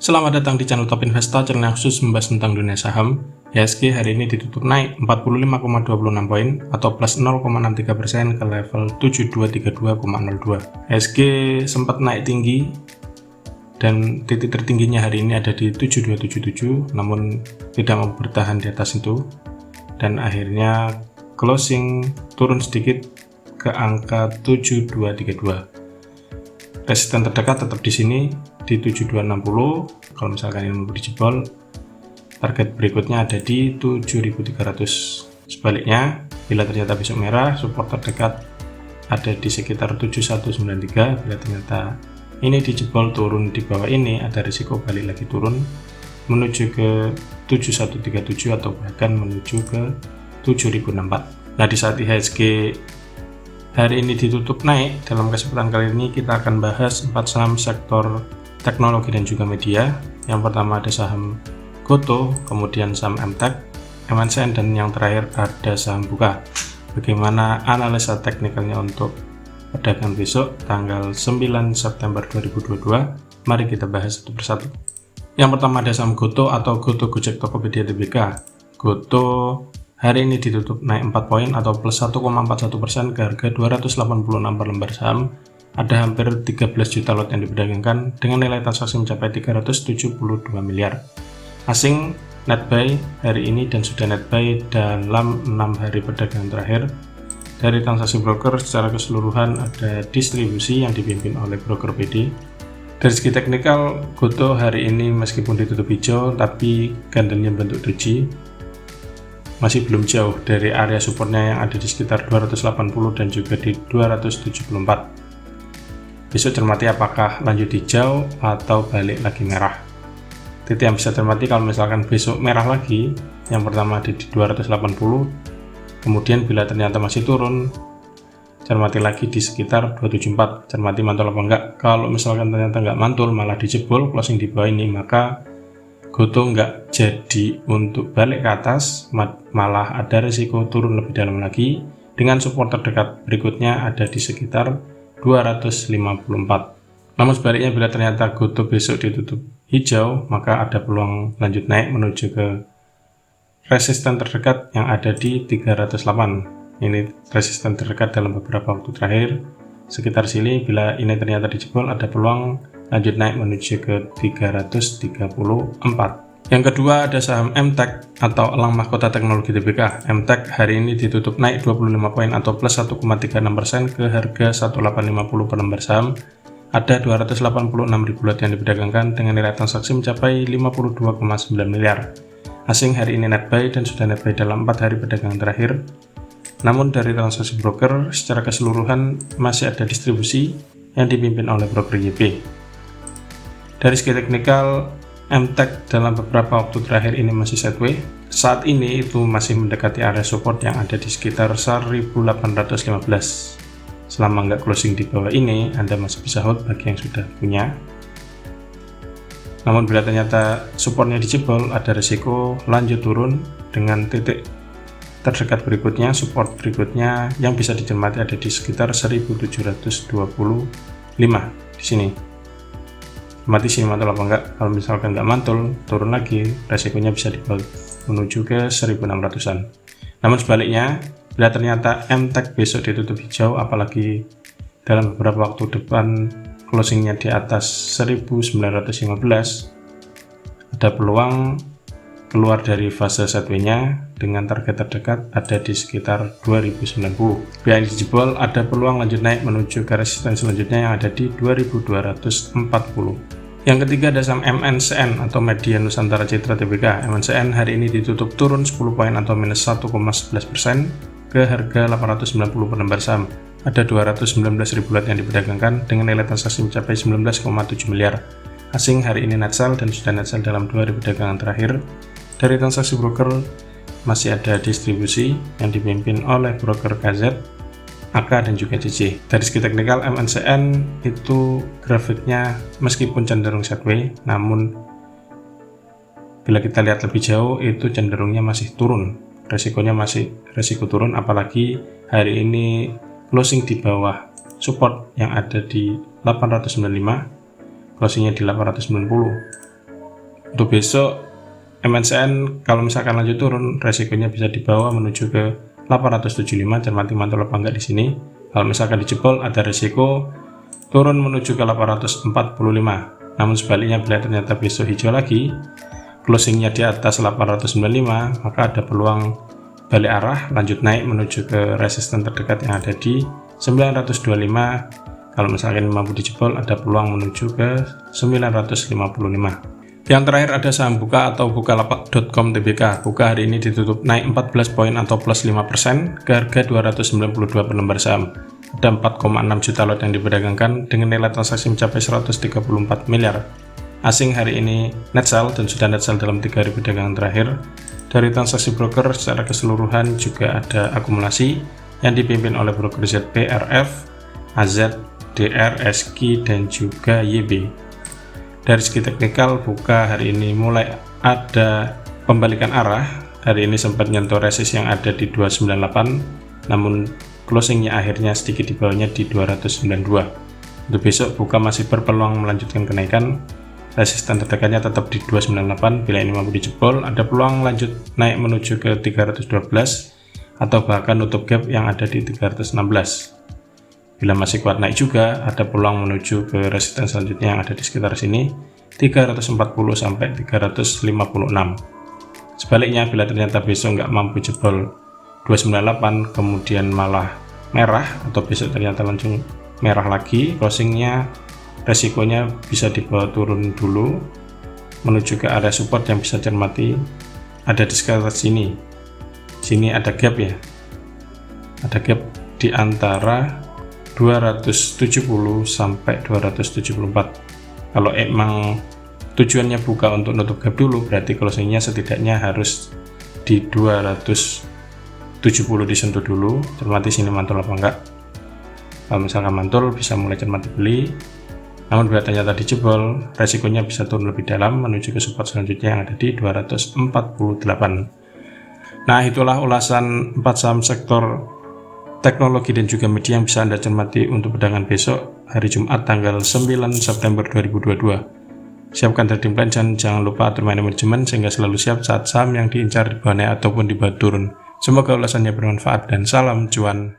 Selamat datang di channel Top Investor, channel yang khusus membahas tentang dunia saham. IHSG hari ini ditutup naik 45,26 poin atau plus 0,63% ke level 7232,02. IHSG sempat naik tinggi dan titik tertingginya hari ini ada di 7277, namun tidak mau bertahan di atas itu dan akhirnya closing turun sedikit ke angka 7232. Resisten terdekat tetap di sini di 7260. Kalau misalkan ini mau dijebol, target berikutnya ada di 7300. Sebaliknya, bila ternyata besok merah, support terdekat ada di sekitar 7193. Bila ternyata ini dijebol turun di bawah ini, ada risiko balik lagi turun menuju ke 7137 atau bahkan menuju ke 7064. Nah, di saat IHSG hari ini ditutup naik, dalam kesempatan kali ini kita akan bahas 4 saham sektor teknologi dan juga media. Yang pertama ada saham Gotoh, kemudian saham MTech, MNCN, dan yang terakhir ada saham Buka. Bagaimana analisa teknikalnya untuk perdagangan besok tanggal 9 September 2022? Mari kita bahas satu persatu. Yang pertama ada saham Gotoh atau Gotoh Gojek Tokopedia Tbk. Gotoh hari ini ditutup naik 4 poin atau plus 1,41% ke harga 286 per lembar saham. Ada hampir 13 juta lot yang diperdagangkan dengan nilai transaksi mencapai 372 miliar. Asing net buy hari ini dan sudah net buy dalam 6 hari perdagangan terakhir. Dari transaksi broker secara keseluruhan ada distribusi yang dipimpin oleh broker PD. Dari segi teknikal, Gotoh hari ini meskipun ditutup hijau tapi candlenya bentuk doji, masih belum jauh dari area supportnya yang ada di sekitar 280 dan juga di 274. Besok cermati apakah lanjut hijau atau balik lagi merah. Titik yang bisa cermati kalau misalkan besok merah lagi, yang pertama ada di 280, kemudian bila ternyata masih turun, cermati lagi di sekitar 274, cermati mantul apa enggak. Kalau misalkan ternyata enggak mantul, malah dijebol closing di bawah ini, maka Gotoh enggak jadi untuk balik ke atas, malah ada risiko turun lebih dalam lagi dengan support terdekat berikutnya ada di sekitar 254. Namun sebaliknya bila ternyata Gotoh besok ditutup hijau, maka ada peluang lanjut naik menuju ke resisten terdekat yang ada di 308. Ini resisten terdekat dalam beberapa waktu terakhir sekitar sini. Bila ini ternyata dijebol, ada peluang lanjut naik menuju ke 334. Yang kedua ada saham MTech atau Elang Mahkota Teknologi Tbk. MTech hari ini ditutup naik 25 poin atau plus 1,36% ke harga 1850 per lembar saham. Ada 286 ribu lot yang diperdagangkan dengan nilai transaksi mencapai 52,9 miliar. Asing hari ini net buy dan sudah net buy dalam 4 hari perdagangan terakhir. Namun dari transaksi broker secara keseluruhan masih ada distribusi yang dipimpin oleh broker YP. Dari segi teknikal, MTech dalam beberapa waktu terakhir ini masih sideways. Saat ini itu masih mendekati area support yang ada di sekitar 1815. Selama nggak closing di bawah ini, Anda masih bisa hold bagi yang sudah punya. Namun bila ternyata supportnya dijebol, ada risiko lanjut turun dengan titik terdekat berikutnya, support berikutnya yang bisa dicermati ada di sekitar 1725 di sini. Mati sini mantul apa enggak. Kalau misalkan enggak mantul, turun lagi, resikonya bisa dibawa menuju ke 1600-an. Namun sebaliknya, bila ternyata MTech besok ditutup hijau, apalagi dalam beberapa waktu depan closingnya di atas 1915, ada peluang keluar dari fase sideways-nya dengan target terdekat ada di sekitar 2090. Bila ini dijebol, ada peluang lanjut naik menuju ke resisten selanjutnya yang ada di 2240. Yang ketiga ada saham MNCN atau Media Nusantara Citra Tbk. MNCN hari ini ditutup turun 10 poin atau minus 1,11% ke harga 890 per lembar saham. Ada 219 ribu lot yang diperdagangkan dengan nilai transaksi mencapai 19,7 miliar. Asing hari ini net sell dan sudah net sell dalam 2 hari perdagangan terakhir. Dari transaksi broker masih ada distribusi yang dipimpin oleh broker KZ, AK, dan juga CC. Dari segi teknikal, MNCN itu grafiknya meskipun cenderung sideways, namun bila kita lihat lebih jauh itu cenderungnya masih turun. Resikonya masih resiko turun, apalagi hari ini closing di bawah support yang ada di 895, closingnya di 890. Untuk besok MNCN kalau misalkan lanjut turun, resikonya bisa dibawa menuju ke 875, cermati mantul apa enggak di sini. Kalau misalkan dijebol, ada resiko turun menuju ke 845. Namun sebaliknya, bila ternyata besok hijau lagi, closingnya di atas 895, maka ada peluang balik arah, lanjut naik menuju ke resisten terdekat yang ada di 925. Kalau misalkan mampu dijebol, ada peluang menuju ke 955. Yang terakhir ada saham Buka atau Bukalapak.com Tbk. Buka hari ini ditutup naik 14 poin atau plus 5% ke harga 292 per lembar saham. Ada 4,6 juta lot yang diperdagangkan dengan nilai transaksi mencapai 134 miliar. Asing hari ini net sell dan sudah net sell dalam 3 hari perdagangan terakhir. Dari transaksi broker secara keseluruhan juga ada akumulasi yang dipimpin oleh broker ZP, RF, AZ, DR, SQ, dan juga YB. Dari segi teknikal, Buka hari ini mulai ada pembalikan arah. Hari ini sempat nyentuh resist yang ada di 298, namun closingnya akhirnya sedikit di bawahnya di 292. Untuk besok, Buka masih berpeluang melanjutkan kenaikan. Resisten terdekatnya tetap di 298. Bila ini mampu dijebol, ada peluang lanjut naik menuju ke 312 atau bahkan nutup gap yang ada di 316. Bila masih kuat naik juga, ada peluang menuju ke resisten selanjutnya yang ada di sekitar sini, 340 sampai 356. Sebaliknya, bila ternyata besok nggak mampu jebol 298, kemudian malah merah, atau besok ternyata langsung merah lagi, closingnya resikonya bisa dibawa turun dulu, menuju ke area support yang bisa cermati ada di sekitar sini. Sini ada gap ya, ada gap di antara 270 sampai 274. Kalau emang tujuannya Buka untuk nutup gap dulu, berarti closingnya setidaknya harus di 270 disentuh dulu, cermati sini mantul apa enggak. Kalau misalkan mantul, bisa mulai cermati beli. Namun bila ternyata dijebol, resikonya bisa turun lebih dalam menuju ke support selanjutnya yang ada di 248. Nah, itulah ulasan 4 saham sektor teknologi dan juga media yang bisa Anda cermati untuk perdagangan besok hari Jumat tanggal 9 September 2022. Siapkan trading plan dan jangan lupa atur manajemen sehingga selalu siap saat saham yang diincar di bawah naik ataupun di bawah turun. Semoga ulasannya bermanfaat dan salam cuan.